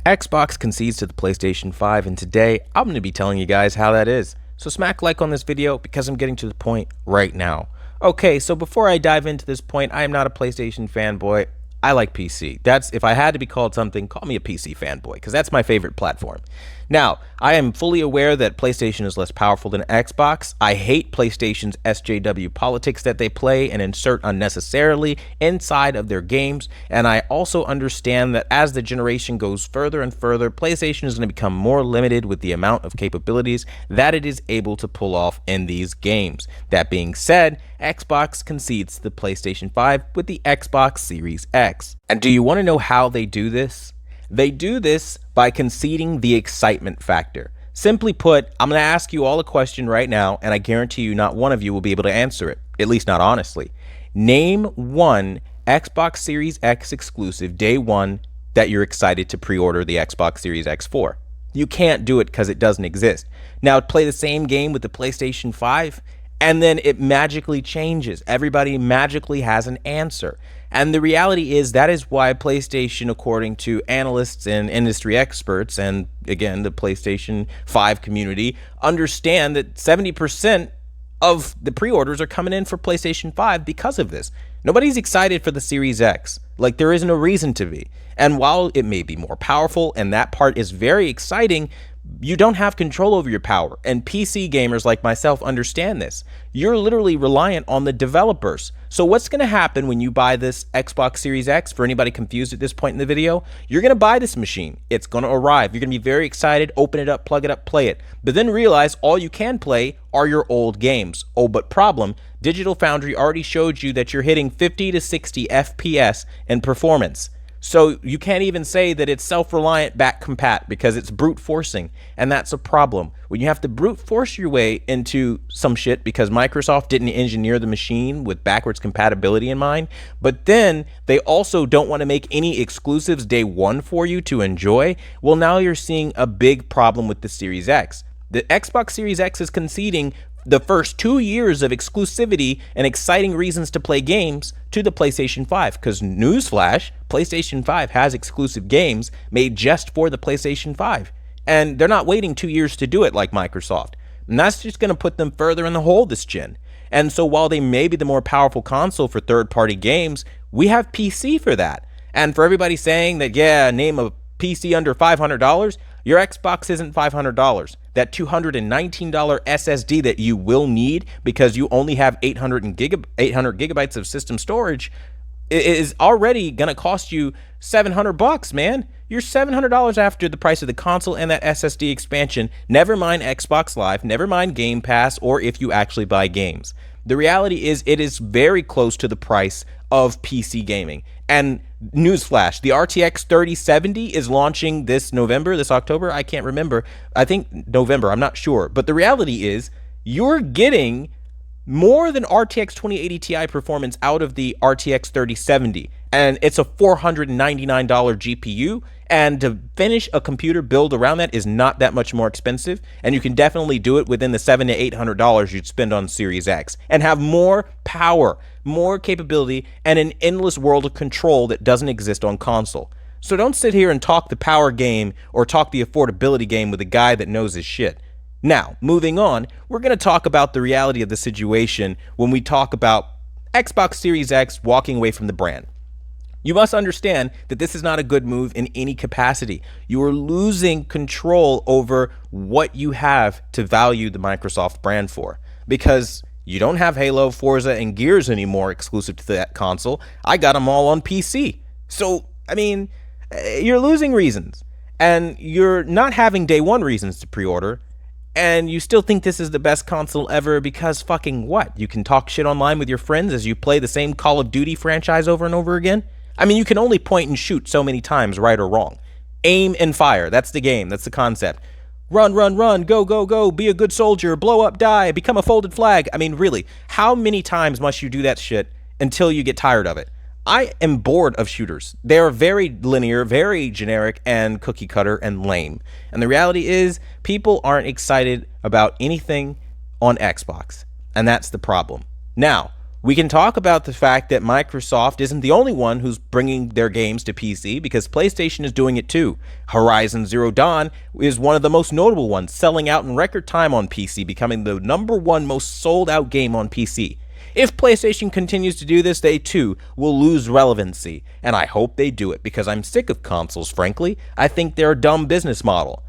Xbox concedes to the PlayStation 5, and today I'm going to be telling you guys how that is. So smack like on this video because I'm getting to the point right now. Okay, so before I dive into this point, I am not a PlayStation fanboy. I like PC. That's, if I had to be called something, call me a PC fanboy, because that's my favorite platform. Now, I am fully aware that PlayStation is less powerful than Xbox. I hate PlayStation's SJW politics that they play and insert unnecessarily inside of their games, and I also understand that as the generation goes further and further, PlayStation is going to become more limited with the amount of capabilities that it is able to pull off in these games. That being said, Xbox concedes to the PlayStation 5 with the Xbox Series X. And do you want to know how they do this? They do this by conceding the excitement factor. Simply put, I'm going to ask you all a question right now, and I guarantee you not one of you will be able to answer it, at least not honestly. Name one Xbox Series X exclusive day one that you're excited to pre-order the Xbox Series X for. You can't do it because it doesn't exist. Now, play the same game with the PlayStation 5, and then it magically changes. Everybody magically has an answer. And the reality is that is why PlayStation, according to analysts and industry experts, and again, the PlayStation 5 community, understand that 70% of the pre-orders are coming in for PlayStation 5 because of this. Nobody's excited for the Series X. Like, there isn't a reason to be. And while it may be more powerful, and that part is very exciting, you don't have control over your power, and PC gamers like myself understand this. You're literally reliant on the developers. So what's going to happen when you buy this Xbox Series X? For anybody confused at this point in the video, you're going to buy this machine. It's going to arrive. You're going to be very excited, open it up, plug it up, play it. But then realize all you can play are your old games. Oh, but problem, Digital Foundry already showed you that you're hitting 50 to 60 FPS in performance. So you can't even say that it's self-reliant back compat because it's brute forcing, and that's a problem. When you have to brute force your way into some shit because Microsoft didn't engineer the machine with backwards compatibility in mind, but then they also don't want to make any exclusives day one for you to enjoy, well, now you're seeing a big problem with the Series X. The Xbox Series X is conceding the first 2 years of exclusivity and exciting reasons to play games to the PlayStation 5, because newsflash, PlayStation 5 has exclusive games made just for the PlayStation 5, and they're not waiting 2 years to do it like Microsoft, and that's just going to put them further in the hole this gen. And so while they may be the more powerful console for third-party games, we have PC for that. And for everybody saying that, yeah, name a PC under $500, your Xbox isn't $500. That $219 SSD that you will need because you only have 800 gigabytes of system storage is already going to cost you $700, man. You're $700 after the price of the console and that SSD expansion. Never mind Xbox Live, never mind Game Pass, or if you actually buy games. The reality is it is very close to the price of PC gaming. And newsflash, the RTX 3070 is launching this October, I can't remember. I think November, I'm not sure. But the reality is you're getting more than RTX 2080 Ti performance out of the RTX 3070. And it's a $499 GPU. And to finish a computer build around that is not that much more expensive. And you can definitely do it within the $700 to $800 you'd spend on Series X. And have more power, more capability, and an endless world of control that doesn't exist on console. So don't sit here and talk the power game or talk the affordability game with a guy that knows his shit. Now, moving on, we're going to talk about the reality of the situation when we talk about Xbox Series X walking away from the brand. You must understand that this is not a good move in any capacity. You are losing control over what you have to value the Microsoft brand for, because you don't have Halo, Forza, and Gears anymore exclusive to that console. I got them all on PC. So, I mean, you're losing reasons, and you're not having day one reasons to pre-order, and you still think this is the best console ever because fucking what? You can talk shit online with your friends as you play the same Call of Duty franchise over and over again? I mean, you can only point and shoot so many times, right or wrong. Aim and fire, that's the game, that's the concept. Run, run, run, go, go, go, be a good soldier, blow up, die, become a folded flag. I mean, really, how many times must you do that shit until you get tired of it? I am bored of shooters. They are very linear, very generic, and cookie cutter and lame. And the reality is, people aren't excited about anything on Xbox, and that's the problem. Now, We can talk about the fact that Microsoft isn't the only one who's bringing their games to PC, because PlayStation is doing it too. Horizon Zero Dawn is one of the most notable ones, selling out in record time on PC, becoming the #1 most sold out game on PC. If PlayStation continues to do this, they too will lose relevancy, and I hope they do it, because I'm sick of consoles, frankly. I think they're a dumb business model.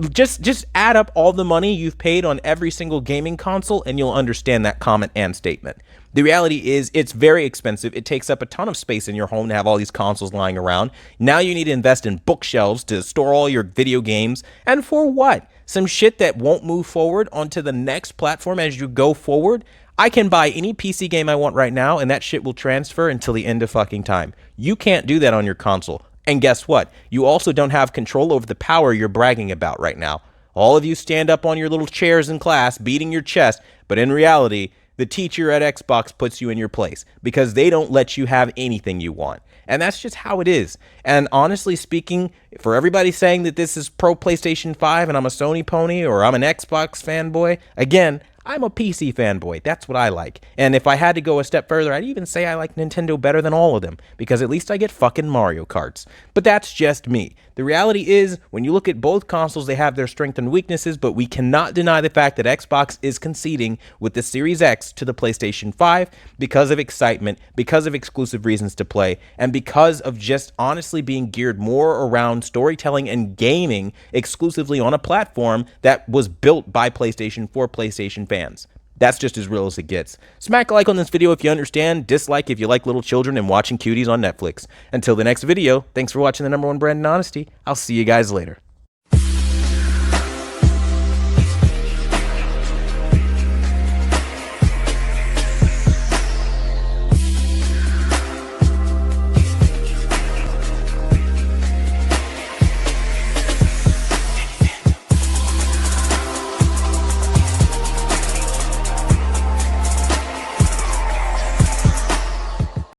Just add up all the money you've paid on every single gaming console and you'll understand that comment and statement. The reality is it's very expensive. It takes up a ton of space in your home to have all these consoles lying around. Now you need to invest in bookshelves to store all your video games. And for what? Some shit that won't move forward onto the next platform as you go forward? I can buy any PC game I want right now and that shit will transfer until the end of fucking time. You can't do that on your console. And guess what? You also don't have control over the power you're bragging about right now. All of you stand up on your little chairs in class, beating your chest, but in reality, the teacher at Xbox puts you in your place because they don't let you have anything you want. And that's just how it is. And honestly speaking, for everybody saying that this is pro PlayStation 5 and I'm a Sony pony or I'm an Xbox fanboy, again, I'm a PC fanboy. That's what I like. And if I had to go a step further, I'd even say I like Nintendo better than all of them, because at least I get fucking Mario Karts. But that's just me. The reality is, when you look at both consoles, they have their strengths and weaknesses, but we cannot deny the fact that Xbox is conceding with the Series X to the PlayStation 5 because of excitement, because of exclusive reasons to play, and because of just honestly being geared more around storytelling and gaming exclusively on a platform that was built by PlayStation for PlayStation fans. That's just as real as it gets. Smack a like on this video if you understand, dislike if you like little children and watching cuties on Netflix. Until the next video, thanks for watching the #1 brand in honesty. I'll see you guys later.